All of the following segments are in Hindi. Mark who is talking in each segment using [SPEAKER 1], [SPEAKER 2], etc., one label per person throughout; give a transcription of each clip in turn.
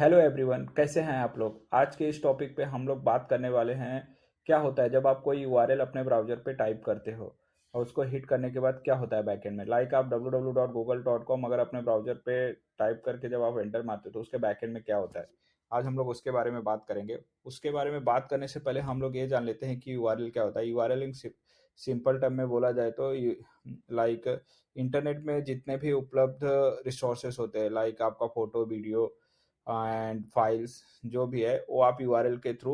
[SPEAKER 1] हेलो एवरीवन, कैसे हैं आप लोग। आज के इस टॉपिक पे हम लोग बात करने वाले हैं क्या होता है जब आप कोई यूआरएल अपने ब्राउज़र पे टाइप करते हो और उसको हिट करने के बाद क्या होता है बैकएंड में। लाइक आप www.google.com अगर अपने ब्राउज़र पे टाइप करके जब आप एंटर मारते हो तो उसके बैकएंड में क्या होता है। आज हम लोग उसके बारे में बात करेंगे। उसके बारे में बात करने से पहले हम लोग ये जान लेते हैं कि यूआरएल क्या होता है। यूआरएल इन सिंपल टर्म में बोला जाए तो लाइक इंटरनेट में जितने भी उपलब्ध रिसोर्सेस होते हैं, लाइक आपका फोटो, वीडियो एंड फाइल्स जो भी है वो आप यूआरएल के थ्रू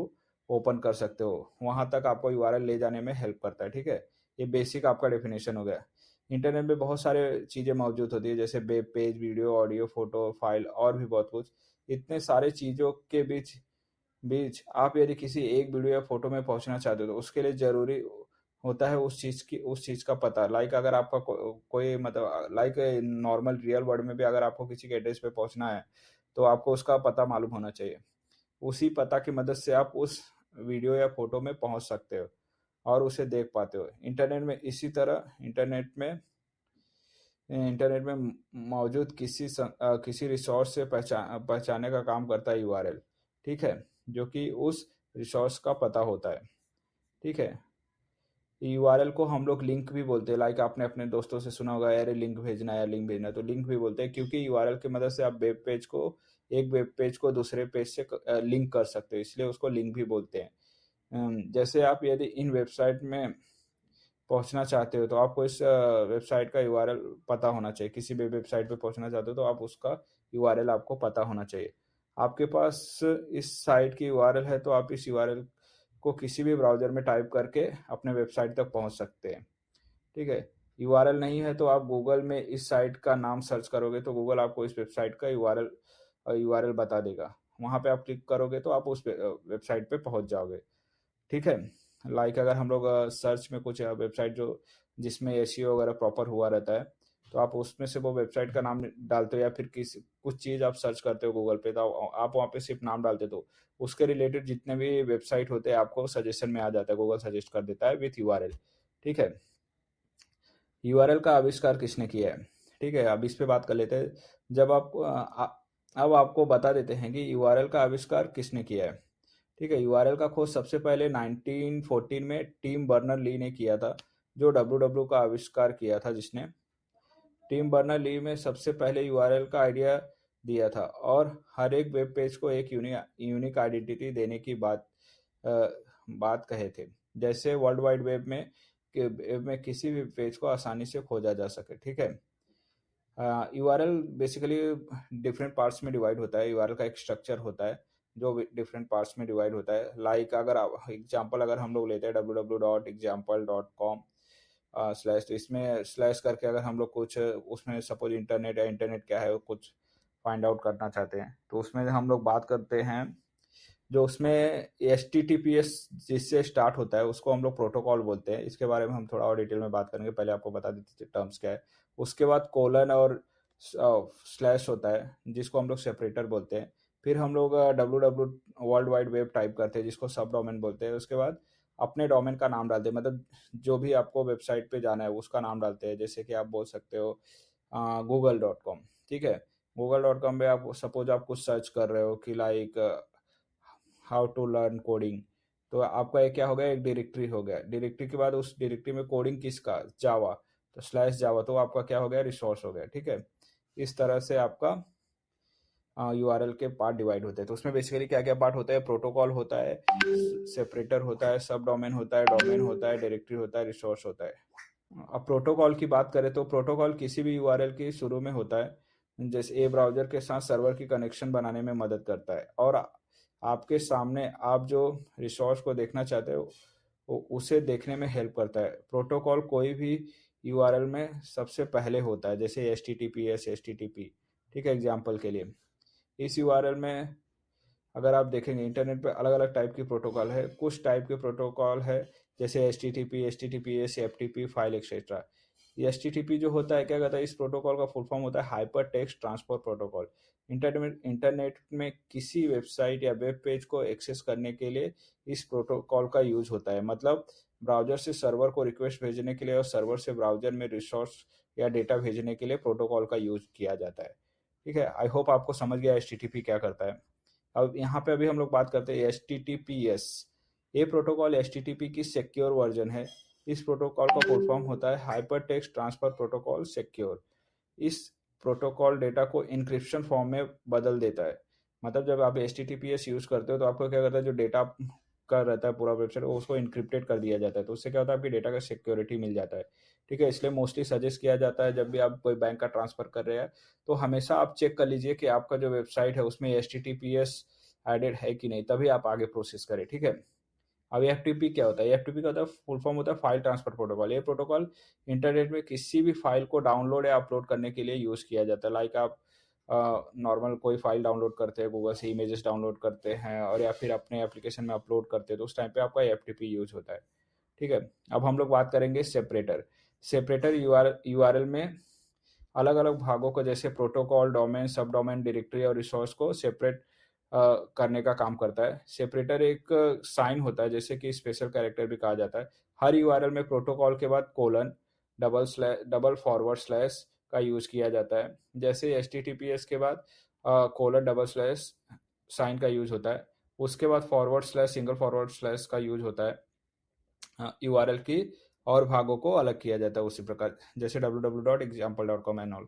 [SPEAKER 1] ओपन कर सकते हो। वहाँ तक आपको यूआरएल ले जाने में हेल्प करता है। ठीक है, ये बेसिक आपका डेफिनेशन हो गया। इंटरनेट में बहुत सारे चीज़ें मौजूद होती है, जैसे web page, video, audio, photo, file और भी बहुत कुछ। इतने सारे चीज़ों के बीच बीच आप यदि किसी एक वीडियो या फोटो में पहुंचना चाहते हो तो उसके लिए ज़रूरी होता है उस चीज़ का पता। लाइक अगर आपका कोई मतलब लाइक नॉर्मल रियल वर्ल्ड में भी अगर आपको किसी के एड्रेस पे पहुंचना है तो आपको उसका पता मालूम होना चाहिए। उसी पता की मदद से आप उस वीडियो या फोटो में पहुंच सकते हो और उसे देख पाते हो। इंटरनेट में मौजूद किसी रिसोर्स से पहचाने का काम करता है यूआरएल। ठीक है, जो कि उस रिसोर्स का पता होता है। ठीक है, यूआरएल को हम लोग लिंक भी बोलते हैं। लाइक आपने अपने दोस्तों से सुना होगा, अरे लिंक भेजना है या लिंक भेजना है, तो लिंक भी बोलते हैं क्योंकि यूआरएल की मदद से आप एक वेब पेज को दूसरे पेज से लिंक कर सकते हो, इसलिए उसको लिंक भी बोलते हैं। जैसे आप यदि इन वेबसाइट में पहुंचना चाहते हो तो आपको इस वेबसाइट का यूआरएल पता होना चाहिए। किसी भी वेबसाइट पे पहुंचना चाहते हो तो आप उसका यूआरएल आपको पता होना चाहिए। आपके पास इस साइट की यूआरएल है तो आप इस यूआरएल को किसी भी ब्राउज़र में टाइप करके अपने वेबसाइट तक पहुंच सकते हैं। ठीक है, यूआरएल नहीं है तो आप गूगल में इस साइट का नाम सर्च करोगे तो गूगल आपको इस वेबसाइट का यूआरएल बता देगा। वहाँ पे आप क्लिक करोगे तो आप उस वेबसाइट पे पहुंच जाओगे। ठीक है, लाइक अगर हम लोग सर्च में कुछ वेबसाइट जो जिसमें एसईओ वगैरह प्रॉपर हुआ रहता है तो आप उसमें से वो वेबसाइट का नाम डालते हो या फिर किसी कुछ चीज़ आप सर्च करते हो गूगल पे तो आप वहाँ पे सिर्फ नाम डालते हो तो उसके रिलेटेड जितने भी वेबसाइट होते हैं आपको सजेशन में आ जाता है। गूगल सजेस्ट कर देता है विथ यूआरएल। ठीक है, यूआरएल का आविष्कार किसने किया है। ठीक है, अब इस पे बात कर लेते हैं। जब आप अब आपको बता देते हैं कि यूआरएल का आविष्कार किसने किया है। ठीक है, यूआरएल का खोज सबसे पहले 1914 में टिम बर्नर ली ने किया था, जो डब्ल्यू का आविष्कार किया था जिसने। टिम बर्नर ली में सबसे पहले यूआरएल का आइडिया दिया था और हर एक वेब पेज को एक यूनिक आइडेंटिटी देने की अ, बात कहे थे, जैसे वर्ल्ड वाइड वेब में किसी भी पेज को आसानी से खोजा जा सके। ठीक है, यूआरएल बेसिकली डिफरेंट पार्ट्स में डिवाइड होता है। यूआरएल का एक स्ट्रक्चर होता है जो डिफरेंट पार्ट्स में डिवाइड होता है। लाइक अगर एग्जांपल अगर हम लोग लेते हैं www.example.com स्लैश, तो इसमें स्लैश करके अगर हम लोग कुछ उसमें सपोज इंटरनेट या इंटरनेट क्या है वो कुछ फाइंड आउट करना चाहते हैं तो उसमें हम लोग बात करते हैं। जो उसमें H T T P S जिससे स्टार्ट होता है उसको हम लोग प्रोटोकॉल बोलते हैं। इसके बारे में हम थोड़ा और डिटेल में बात करेंगे, पहले आपको बता देते टर्म्स क्या है। उसके बाद कोलन और स्लैश होता है जिसको हम लोग सेपरेटर बोलते हैं। फिर हम लोग वर्ल्ड वाइड वेब टाइप करते हैं जिसको सब डोमेन बोलते हैं। उसके बाद अपने डोमेन का नाम डालते हैं, मतलब जो भी आपको वेबसाइट पे जाना है उसका नाम डालते हैं। जैसे कि आप बोल सकते हो google.com। ठीक है, google.com में आप सपोज आप कुछ सर्च कर रहे हो कि like how to learn coding, तो आपका एक क्या हो गया, एक डायरेक्टरी हो गया। डायरेक्टरी के बाद उस डायरेक्टरी में कोडिंग किसका, जावा, तो स्लैश जावा, तो आपका क्या हो गया, रिसोर्स हो गया। ठीक है, इस तरह से आपका यूआरएल के पार्ट डिवाइड होते हैं। तो उसमें बेसिकली क्या क्या पार्ट होता है, प्रोटोकॉल होता है, सेपरेटर होता है, सब डोमेन होता है, डायरेक्टरी होता है, रिसोर्स होता है। अब प्रोटोकॉल की बात करें तो प्रोटोकॉल किसी भी यूआरएल के शुरू में होता है। जैसे ये ब्राउजर के साथ सर्वर की कनेक्शन बनाने में मदद करता है और आपके सामने आप जो रिसोर्स को देखना चाहते हो उसे देखने में हेल्प करता है। प्रोटोकॉल कोई भी यूआरएल में सबसे पहले होता है, जैसे H T T P S, H T T P. ठीक है, एग्जाम्पल के लिए इस यूआरएल में अगर आप देखेंगे इंटरनेट पे अलग अलग टाइप की प्रोटोकॉल है। कुछ टाइप के प्रोटोकॉल है जैसे H T T P S, F T P, file etcetera. ये एच टी टी पी जो होता है क्या कहता है, इस प्रोटोकॉल का फुल फॉर्म होता है hyper text transport protocol. Internet में किसी वेबसाइट या वेब पेज को एक्सेस करने के लिए इस प्रोटोकॉल का यूज होता है। मतलब ब्राउजर से सर्वर को रिक्वेस्ट भेजने के लिए और सर्वर से ब्राउजर में रिसोर्स या डेटा भेजने के लिए प्रोटोकॉल का यूज किया जाता है। ठीक है, आई होप आपको समझ गया एच टी टी पी क्या करता है। अब यहाँ पे अभी हम लोग बात करते हैं HTTPS। ये प्रोटोकॉल HTTP की सिक्योर वर्जन है। इस प्रोटोकॉल का फुल फॉर्म होता है hyper text transfer protocol secure. इस प्रोटोकॉल डेटा को इंक्रिप्शन फॉर्म में बदल देता है। मतलब जब आप HTTPS यूज़ करते हो तो आपको क्या करता है, जो डेटा का रहता है पूरा वेबसाइट वो उसको इंक्रिप्टेड कर दिया जाता है, तो उससे क्या होता है आपकी डेटा का सिक्योरिटी मिल जाता है। ठीक है, इसलिए मोस्टली सजेस्ट किया जाता है जब भी आप कोई बैंक का ट्रांसफ़र कर रहे हैं तो हमेशा आप चेक कर लीजिए कि आपका जो वेबसाइट है उसमें HTTPS एडेड है कि नहीं, तभी आप आगे प्रोसेस करें। ठीक है। अब एफटीपी क्या होता है? एफटीपी का होता है फुल फॉर्म होता है फाइल ट्रांसफर प्रोटोकॉल। ये प्रोटोकॉल इंटरनेट में किसी भी फाइल को डाउनलोड या अपलोड करने के लिए यूज़ किया जाता है। लाइक आप नॉर्मल कोई फाइल डाउनलोड करते हैं, गूगल से इमेजेस डाउनलोड करते हैं और या फिर अपने एप्लीकेशन में अपलोड करते हैं, तो उस टाइम पे आपका एफटीपी यूज होता है। ठीक है। अब हम लोग बात करेंगे सेपरेटर। सेपरेटर यूआरएल में अलग अलग भागों को जैसे प्रोटोकॉल, डोमेन, सब डोमेन, डायरेक्टरी और रिसोर्स को सेपरेट करने का काम करता है। सेपरेटर एक साइन होता है, जैसे कि स्पेशल कैरेक्टर भी कहा जाता है। हर यूआरएल में प्रोटोकॉल के बाद कोलन, डबल फॉरवर्ड स्लैश का यूज किया जाता है। जैसे HTTPS के बाद कोलन डबल स्लैश साइन का यूज होता है, उसके बाद forward slash single forward slash का यूज होता है। यूआरएल की और भागों को अलग किया जाता है उसी प्रकार, जैसे www.example.com एंड ऑल।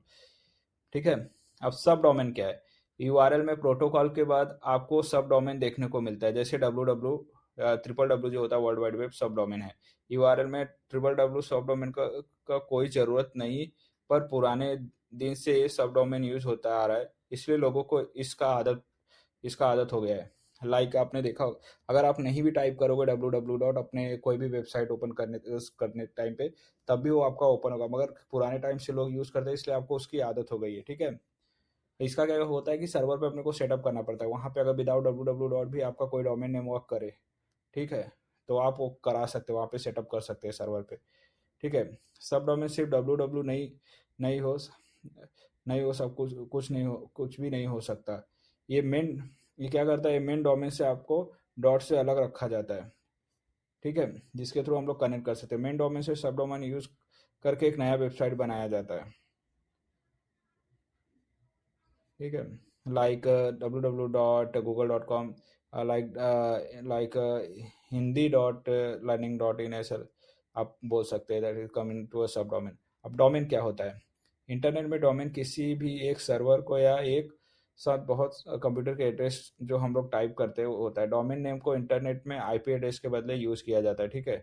[SPEAKER 1] ठीक है। अब सब डोमेन क्या है? यूआरएल में प्रोटोकॉल के बाद आपको सब डोमेन देखने को मिलता है, जैसे ट्रिपल डब्ल्यू जो होता है वर्ल्ड वाइड वेब सब डोमेन है। यूआरएल में ट्रिपल डब्ल्यू सब डोमेन का कोई ज़रूरत नहीं, पर पुराने दिन से ये सब डोमेन यूज होता आ रहा है, इसलिए लोगों को इसका आदत हो गया है। लाइक आपने देखा अगर आप नहीं भी टाइप करोगे www. अपने कोई भी वेबसाइट ओपन करने टाइम पे, तब भी वो आपका ओपन होगा, मगर पुराने टाइम से लोग यूज़ करते हैं इसलिए आपको उसकी आदत हो गई है। ठीक है। इसका क्या होता है कि सर्वर पे अपने को सेटअप करना पड़ता है, वहाँ पे अगर विदाउट www. भी आपका कोई डोमेन नेम वर्क करे, ठीक है, तो आप वो करा सकते हो, वहाँ पे सेटअप कर सकते हैं सर्वर पे। ठीक है। सब डोमेन सिर्फ www नहीं हो नहीं हो सब कुछ नहीं हो, कुछ भी नहीं हो सकता। ये मेन ये क्या करता है, ये मेन डोमेन से आपको डॉट से अलग रखा जाता है। ठीक है, जिसके थ्रू हम लोग कनेक्ट कर सकते हैं। मेन डोमेन से सब डोमेन यूज करके एक नया वेबसाइट बनाया जाता है। ठीक है। Like www.google.com, like like hindi.learning.in, ऐसा आप बोल सकते हैं। That is coming to a sub domain. अब डोमेन क्या होता है? इंटरनेट में डोमेन किसी भी एक सर्वर को या एक साथ बहुत कंप्यूटर के एड्रेस जो हम लोग टाइप करते हैं वो होता है। डोमेन नेम को इंटरनेट में आईपी एड्रेस के बदले यूज़ किया जाता है। ठीक है।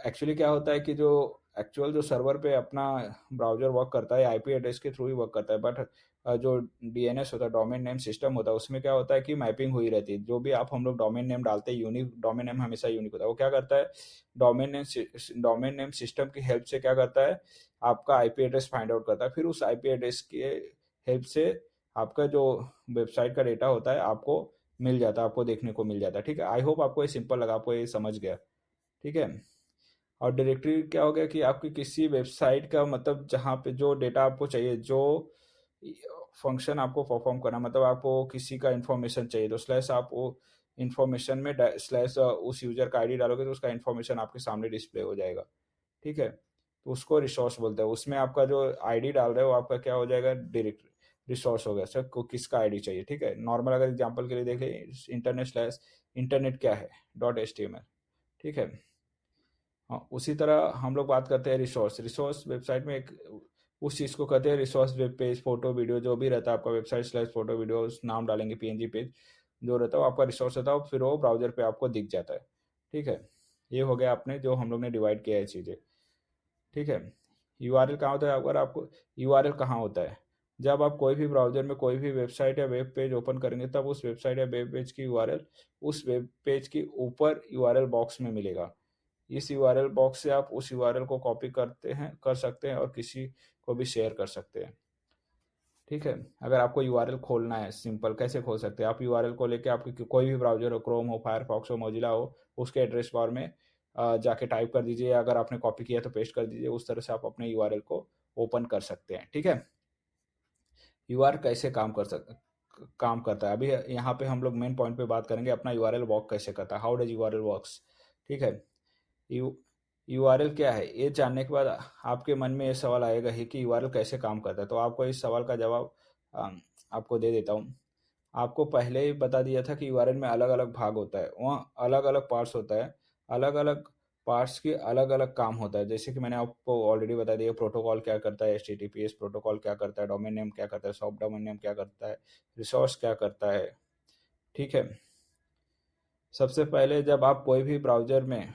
[SPEAKER 1] एक्चुअली क्या होता है कि जो एक्चुअल जो सर्वर पे अपना ब्राउज़र वर्क करता है आईपी एड्रेस के थ्रू ही वर्क करता है, बट जो डीएनएस होता है, डोमेन नेम सिस्टम होता है, उसमें क्या होता है कि मैपिंग हुई रहती है। जो भी आप हम लोग डोमेन नेम डालते हैं, यूनिक डोमेन नेम हमेशा यूनिक होता है। वो क्या करता है, डोमेन नेम सिस्टम की हेल्प से क्या करता है, आपका आईपी एड्रेस फाइंड आउट करता है। फिर उस आईपी एड्रेस के हेल्प से आपका जो वेबसाइट का डेटा होता है आपको मिल जाता है, आपको देखने को मिल जाता है। ठीक है। आई होप आपको ये सिंपल लगा, आपको ये समझ गया। ठीक है। और डायरेक्टरी क्या हो गया कि आपकी किसी वेबसाइट का मतलब जहाँ पे जो डेटा आपको चाहिए, जो फंक्शन आपको परफॉर्म करना, मतलब आपको किसी का इन्फॉर्मेशन चाहिए, तो स्लैश आप वो इन्फॉर्मेशन में स्लैश उस यूजर का आईडी डालोगे तो उसका इन्फॉर्मेशन आपके सामने डिस्प्ले हो जाएगा। ठीक है। तो उसको रिसोर्स बोलते हैं। उसमें आपका जो आईडी डाल रहे हो आपका क्या हो जाएगा, डायरेक्ट रिसोर्स हो गया। सर को किसका आईडी चाहिए। ठीक है। नॉर्मल अगर एग्जांपल के लिए देख ले, इंटरनेट स्लैश इंटरनेट क्या है .html। ठीक है। हाँ, उसी तरह हम लोग बात करते हैं रिसोर्स। रिसोर्स वेबसाइट में एक उस चीज़ को कहते हैं resource. Web page, photo, video जो भी रहता है आपका वेबसाइट स्लैश फोटो वीडियो, उस नाम डालेंगे पीएनजी पेज जो रहता है वो आपका रिसोर्स रहता है, फिर वो ब्राउजर पे आपको दिख जाता है। ठीक है। ये हो गया आपने जो हम लोग ने डिवाइड किया है चीज़ें। ठीक है। यूआरएल कहाँ होता है? अगर आपको यूआरएल कहाँ होता है, जब आप कोई भी ब्राउजर में कोई भी वेबसाइट या वेब पेज ओपन करेंगे तब उस वेबसाइट या वेब पेज की यूआरएल उस वेब पेज के ऊपर यूआरएल बॉक्स में मिलेगा। इस यूआरएल बॉक्स से आप उस यूआरएल को कॉपी कर सकते हैं और किसी को भी शेयर कर सकते हैं। ठीक है। अगर आपको यूआरएल खोलना है, सिंपल कैसे खोल सकते हैं, आप यूआरएल को लेके आपकी कोई भी ब्राउजर हो, क्रोम हो, फायरफॉक्स हो, मोजिला हो, उसके एड्रेस बार में जाके टाइप कर दीजिए। अगर आपने कॉपी किया तो पेस्ट कर दीजिए। उस तरह से आप अपने यूआरएल को ओपन कर सकते हैं। ठीक है। यूआरएल कैसे काम करता है, अभी यहाँ पे हम लोग मेन पॉइंट पे बात करेंगे, अपना यूआरएल वर्क कैसे करता है, हाउ डज यूआरएल वर्क्स। ठीक है। यू यूआरएल क्या है, ये जानने के बाद आपके मन में ये सवाल आएगा ही कि यूआरएल कैसे काम करता है। तो आपको इस सवाल का जवाब आपको दे देता हूँ। आपको पहले ही बता दिया था कि यूआरएल में अलग अलग भाग होता है, वहाँ अलग अलग पार्ट्स होता है। अलग अलग पार्ट्स के अलग अलग काम होता है। जैसे कि मैंने आपको ऑलरेडी बता दिया, प्रोटोकॉल क्या करता है, एचटीटीपीएस प्रोटोकॉल क्या करता है, डोमेन नेम क्या करता है, सॉफ्ट डोमेन नेम क्या करता है, रिसोर्स क्या करता है। ठीक है। सबसे पहले जब आप कोई भी ब्राउज़र में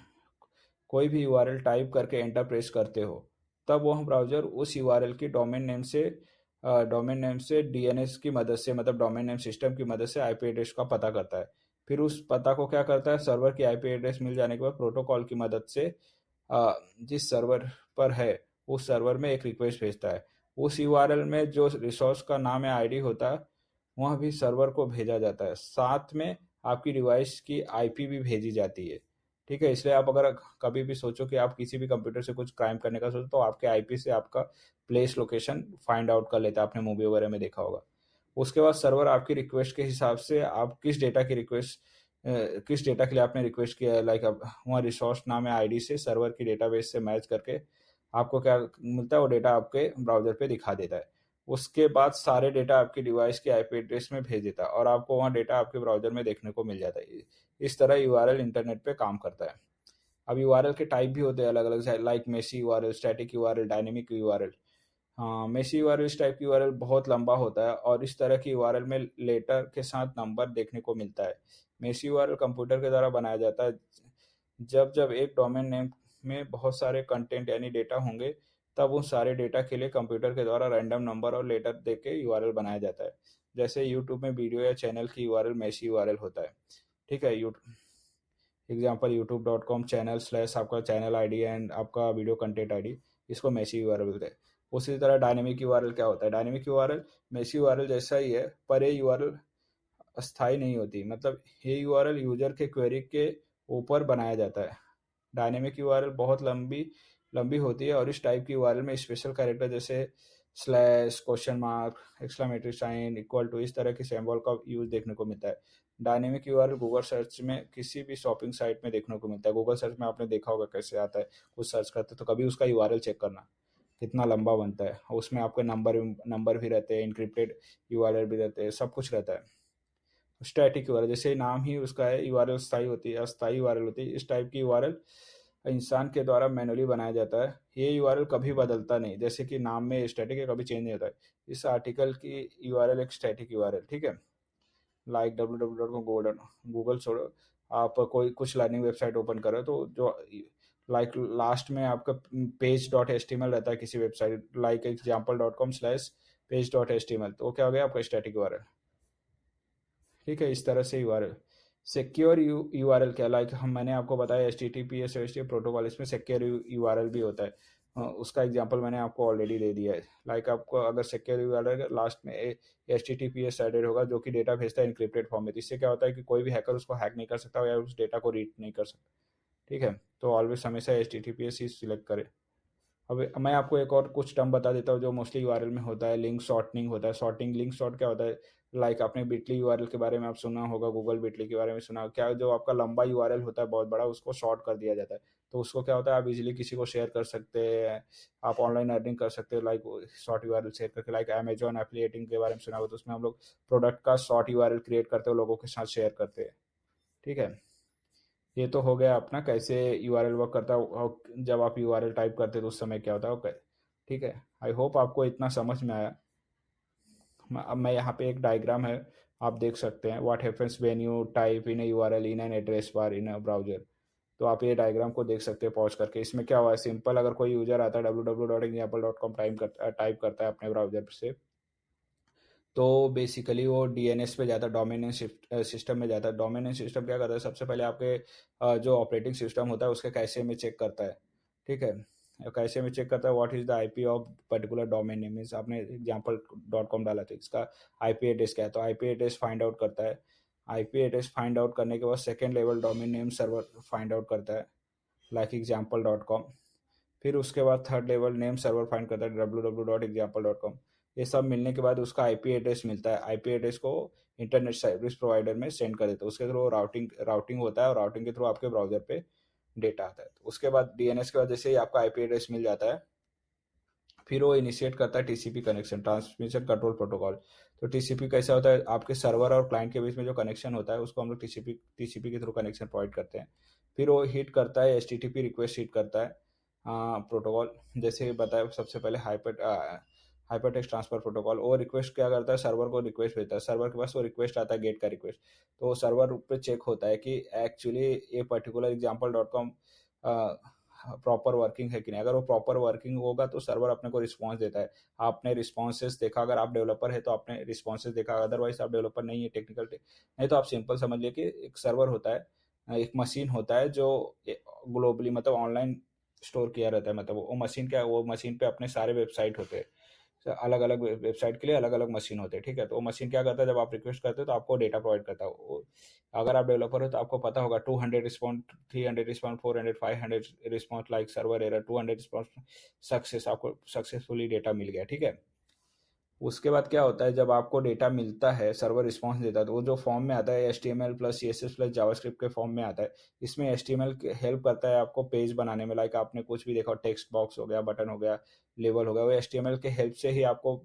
[SPEAKER 1] कोई भी यूआरएल टाइप करके एंटर प्रेस करते हो, तब वह ब्राउज़र उस यूआरएल की डोमेन नेम से डीएनएस की मदद से, मतलब डोमेन नेम सिस्टम की मदद से आईपी एड्रेस का पता करता है। फिर उस पता को क्या करता है, सर्वर की आईपी एड्रेस मिल जाने के बाद प्रोटोकॉल की मदद से जिस सर्वर पर है उस सर्वर में एक रिक्वेस्ट भेजता है। उस यूआरएल में जो रिसोर्स का नाम या आईडी होता है वह भी सर्वर को भेजा जाता है। साथ में आपकी डिवाइस की आईपी भी भेजी जाती है। ठीक है। इसलिए आप अगर कभी भी सोचो कि आप किसी भी कंप्यूटर से कुछ क्राइम करने का सोचो, तो आपके आईपी से आपका प्लेस लोकेशन फाइंड आउट कर लेता है। आपने मूवी वगैरह में देखा होगा। उसके बाद सर्वर आपकी रिक्वेस्ट के हिसाब से, आप किस डेटा के लिए आपने रिक्वेस्ट किया है, लाइक अब वहाँ रिसोर्स नाम है आईडी से सर्वर की डेटाबेस से मैच करके आपको क्या मिलता है, वो डेटा आपके ब्राउजर पे दिखा देता है। उसके बाद सारे डेटा आपकी डिवाइस के आईपी एड्रेस में भेज देता है और आपको वहाँ डेटा आपके ब्राउजर में देखने को मिल जाता है। इस तरह यूआरएल इंटरनेट पे काम करता है। अब यूआरएल के टाइप भी होते हैं अलग अलग, लाइक मेशी URL, static URL, dynamic URL. हाँ, मेशी यूआरएल, इस टाइप की यूआरएल बहुत लंबा होता है और इस तरह की यूआरएल में लेटर के साथ नंबर देखने को मिलता है। मेशी यूआरएल कंप्यूटर के द्वारा बनाया जाता है। जब जब एक डोमेन नेम में बहुत सारे कंटेंट यानी डेटा होंगे, तब उन सारे डेटा के लिए कंप्यूटर के द्वारा रैंडम नंबर और लेटर दे के यूआरएल बनाया जाता है। जैसे यूट्यूब में वीडियो या चैनल की यूआरएल मेशी यूआरएल होता है। ठीक है। एग्जाम्पल youtube.com चैनल स्लैश आपका चैनल आईडी एंड आपका वीडियो कंटेंट आईडी, इसको मेशी यूआरएल बोलते हैं। उसी तरह डायनेमिक यूआरएल क्या होता है, डायनेमिक यूआरएल मेशी यूआरएल जैसा ही है, पर ये यूआरएल अस्थाई नहीं होती। मतलब ये यूआरएल यूजर के क्वेरी के ऊपर बनाया जाता है। डायनेमिक यूआरएल बहुत लंबी लंबी होती है और इस टाइप की यूआरएल में स्पेशल कैरेक्टर जैसे slash, question mark, exclamatory sign, equal to, इस तरह की सिंबल का यूज देखने को मिलता है। डायनेमिक यूआरएल गूगल सर्च में किसी भी शॉपिंग साइट में देखने को मिलता है। गूगल सर्च में आपने देखा होगा कैसे आता है, कुछ सर्च करते तो कभी उसका यूआरएल चेक करना कितना लंबा बनता है। उसमें आपके नंबर भी रहते हैं, इंक्रिप्टेड यूआरएल भी रहते हैं, सब कुछ रहता है। स्टैटिक यूआरएल, जैसे नाम ही उसका है, यूआरएल स्थायी होती है, अस्थायी यूआरएल होती है। इस टाइप की यूआरएल इंसान के द्वारा मैनुअली बनाया जाता है। ये यूआरएल कभी बदलता नहीं, जैसे कि नाम में स्टैटिक है, कभी चेंज नहीं होता है। इस आर्टिकल की यूआरएल एक स्टैटिक यूआरएल, ठीक है। लाइक www.google, गूगल छोड़ो, आप कोई कुछ लर्निंग वेबसाइट ओपन करो तो जो लाइक लास्ट में आपका page dot H T M L रहता है किसी वेबसाइट, लाइक example.com/page.html, तो वो क्या हो गया आपका स्टैटिक यूआरएल। ठीक है। इस तरह से यूआरएल सिक्योर यूआरएल क्या, लाइक हम मैंने आपको बताया H T T P S protocol, इसमें सिक्योर यूआरएल भी होता है। उसका एग्जांपल मैंने आपको ऑलरेडी दे दिया है। लाइक आपको अगर सिक्योर यूआरएल लास्ट में H T T P S added होगा जो कि डेटा भेजता है इनक्रिप्टेड फॉर्म में, तो इससे क्या होता है कि कोई भी हैकर उसको हैक नहीं कर सकता या उस डेटा को रीड नहीं कर सकता। ठीक है। तो ऑलवेज हमेशा H T T P S ही सिलेक्ट करें। अब मैं आपको एक और कुछ टर्म बता देता हूँ जो मोस्टली यूआरएल में होता है। लिंक शॉर्टनिंग होता है। शॉर्टिंग लिंक शॉर्ट क्या होता है, लाइक आपने बिटली यूआरएल के बारे में आप सुना होगा, गूगल बिटली के बारे में सुना होगा। क्या, जो आपका लंबा यूआरएल होता है बहुत बड़ा, उसको शॉर्ट कर दिया जाता है। तो उसको क्या होता है, आप इजीली किसी को शेयर कर सकते हैं, आप ऑनलाइन अर्निंग कर सकते हो, लाइक शॉर्ट यूआरएल शेयर करके। लाइक अमेजॉन एफिलिएटिंग के बारे में सुना होगा, तो उसमें हम लोग प्रोडक्ट का शॉर्ट यूआरएल क्रिएट करते हो, लोगों के साथ शेयर करते हैं। ठीक है। ये तो हो गया अपना कैसे यूआरएल वर्क करता है और जब आप यूआरएल टाइप करते हैं तो उस समय क्या होता है ओके। ठीक है। आई होप आपको इतना समझ में आया। अब मैं यहाँ पे एक डायग्राम है, आप देख सकते हैं, what happens when you type in A URL in an address bar in a browser. तो आप ये डायग्राम को देख सकते हैं पॉज करके। इसमें क्या हुआ है, सिंपल, अगर कोई यूजर आता है www.example.com टाइप करता है अपने ब्राउजर से, तो बेसिकली वो डीएनएस पे जाता है, डोमिनेंस सिस्टम में जाता है। डोमिनेंस सिस्टम क्या करता है, सबसे पहले आपके जो ऑपरेटिंग सिस्टम होता है उसके कैशे में चेक करता है। ठीक है। कैशे में चेक करता है what is the IP of particular domain name, means आपने एग्जाम्पल डॉट कॉम डाला तो इसका आईपी एड्रेस क्या है, तो आईपी एड्रेस फाइंड आउट करता है। आईपी एड्रेस फाइंड आउट करने के बाद second level domain name server find out करता है, लाइक एग्जाम्पल.com। फिर उसके बाद third level name server find करता है, www.example.com। ये सब मिलने के बाद उसका आईपी एड्रेस मिलता है। आईपी एड्रेस को इंटरनेट सर्विस प्रोवाइडर में सेंड कर देता है, उसके थ्रू राउटिंग राउटिंग होता है और राउटिंग के थ्रू आपके ब्राउजर पे डेटा आता है। तो उसके बाद डीएनएस के बाद जैसे ही आपका आईपी एड्रेस मिल जाता है, फिर वो इनिशिएट करता है TCP connection, transmission control protocol. तो टीसीपी कैसा होता है, आपके सर्वर और क्लाइंट के बीच में जो कनेक्शन होता है उसको हम लोग टीसीपी के थ्रू कनेक्शन प्रोवाइड करते हैं। फिर वो हिट करता है, एचटीटीपी रिक्वेस्ट हिट करता है प्रोटोकॉल, जैसे बताया सबसे पहले हाइपर टेक्स्ट ट्रांसफर प्रोटोकॉल। वो रिक्वेस्ट क्या करता है, सर्वर को रिक्वेस्ट भेजता है, सर्वर के पास वो रिक्वेस्ट आता है, गेट का रिक्वेस्ट। तो सर्वर पे चेक होता है कि एक्चुअली ये particular example dot com proper working है कि नहीं। अगर वो प्रॉपर वर्किंग होगा तो सर्वर अपने को रिस्पॉन्स देता है। आपने रिस्पॉन्सेस देखा, अगर आप डेवलपर है तो आपने रिस्पॉन्सेस देखा, अदरवाइज आप डेवलपर नहीं है, टेक्निकल नहीं, तो आप सिंपल समझ लिए कि एक सर्वर होता है, एक मशीन होता है जो ग्लोबली मतलब ऑनलाइन स्टोर किया रहता है। मतलब वो मशीन क्या है, वो मशीन पे अपने सारे वेबसाइट होते हैं, अलग अलग वेबसाइट के लिए अलग अलग मशीन होते हैं, ठीक है। तो वो मशीन क्या करता है, जब आप रिक्वेस्ट करते हो तो आपको डेटा प्रोवाइड करता है अगर आप डेवलपर हो तो आपको पता होगा 200 respond, 300 respond, 400, 500 respond like server error, 200 respond success, आपको सक्सेसफुली डेटा मिल गया, ठीक है। उसके बाद क्या होता है, जब आपको डेटा मिलता है, सर्वर रिस्पॉन्स देता है, तो वो जो फॉर्म में आता है HTML plus CSS plus JavaScript के फॉर्म में आता है। इसमें HTML हेल्प करता है आपको पेज बनाने में, लाइक आपने कुछ भी देखा, टेक्स्ट बॉक्स हो गया, बटन हो गया, लेबल हो गया, वो HTML के हेल्प से ही आपको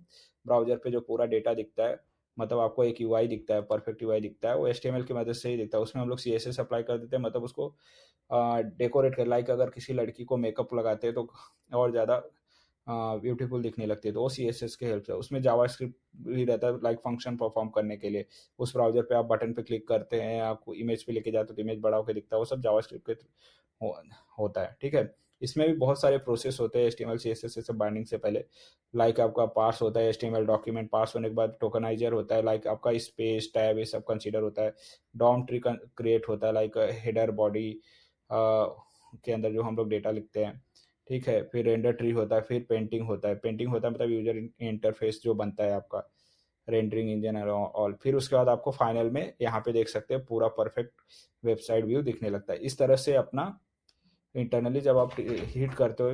[SPEAKER 1] ब्राउजर पे जो पूरा डेटा दिखता है, मतलब आपको एक UI दिखता है, परफेक्ट UI दिखता है, वो HTML की मदद से ही दिखता है। उसमें हम लोग CSS अप्लाई कर देते हैं, मतलब उसको डेकोरेट कर, लाइक अगर किसी लड़की को मेकअप लगाते हैं तो और ज़्यादा ब्यूटीफुल दिखने लगती है, तो वो CSS के हेल्प से। उसमें जावास्क्रिप्ट भी रहता है, लाइक फंक्शन परफॉर्म करने के लिए। उस ब्राउजर पे आप बटन पे क्लिक करते हैं, आपको इमेज पे लेके जाते हो तो इमेज बड़ा होकर दिखता है, वो सब जावास्क्रिप्ट के हो, होता है, ठीक है। इसमें भी बहुत सारे प्रोसेस होते हैं HTML CSS से सब बाइंडिंग से पहले। लाइक आपका पार्स होता है, HTML डॉक्यूमेंट पार्स होने के बाद टोकनाइजर होता है, लाइक आपका स्पेस टैब ये सब कंसीडर होता है। डॉम ट्री क्रिएट होता है, लाइक हेडर बॉडी के अंदर जो हम लोग डेटा लिखते हैं, ठीक है। फिर रेंडर ट्री होता है, फिर पेंटिंग होता है। पेंटिंग होता है मतलब यूजर इंटरफेस जो बनता है आपका, रेंडरिंग इंजन ऑल। फिर उसके बाद आपको फाइनल में यहाँ पे देख सकते हैं पूरा परफेक्ट वेबसाइट व्यू दिखने लगता है। इस तरह से अपना इंटरनली जब आप हिट करते हो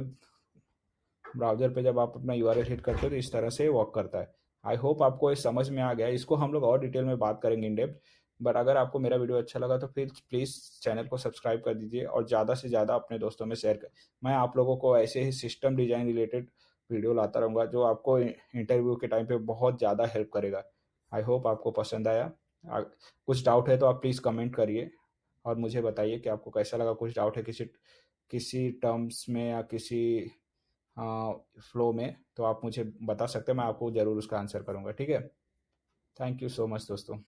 [SPEAKER 1] ब्राउजर पे, जब आप अपना URL हिट करते हो तो इस तरह से वर्क करता है। आई होप आपको ये समझ में आ गया। इसको हम लोग और डिटेल में बात करेंगे इन डेप्थ। बट अगर आपको मेरा वीडियो अच्छा लगा तो फिर प्लीज़ चैनल को सब्सक्राइब कर दीजिए और ज़्यादा से ज़्यादा अपने दोस्तों में शेयर कर। मैं आप लोगों को ऐसे ही सिस्टम डिज़ाइन रिलेटेड वीडियो लाता रहूँगा जो आपको इंटरव्यू के टाइम पे बहुत ज़्यादा हेल्प करेगा। आई होप आपको पसंद आया। कुछ डाउट है तो आप प्लीज़ कमेंट करिए और मुझे बताइए कि आपको कैसा लगा। कुछ डाउट है किसी किसी टर्म्स में या किसी फ्लो में, तो आप मुझे बता सकते हैं, मैं आपको ज़रूर उसका आंसर करूँगा, ठीक है। थैंक यू सो मच दोस्तों।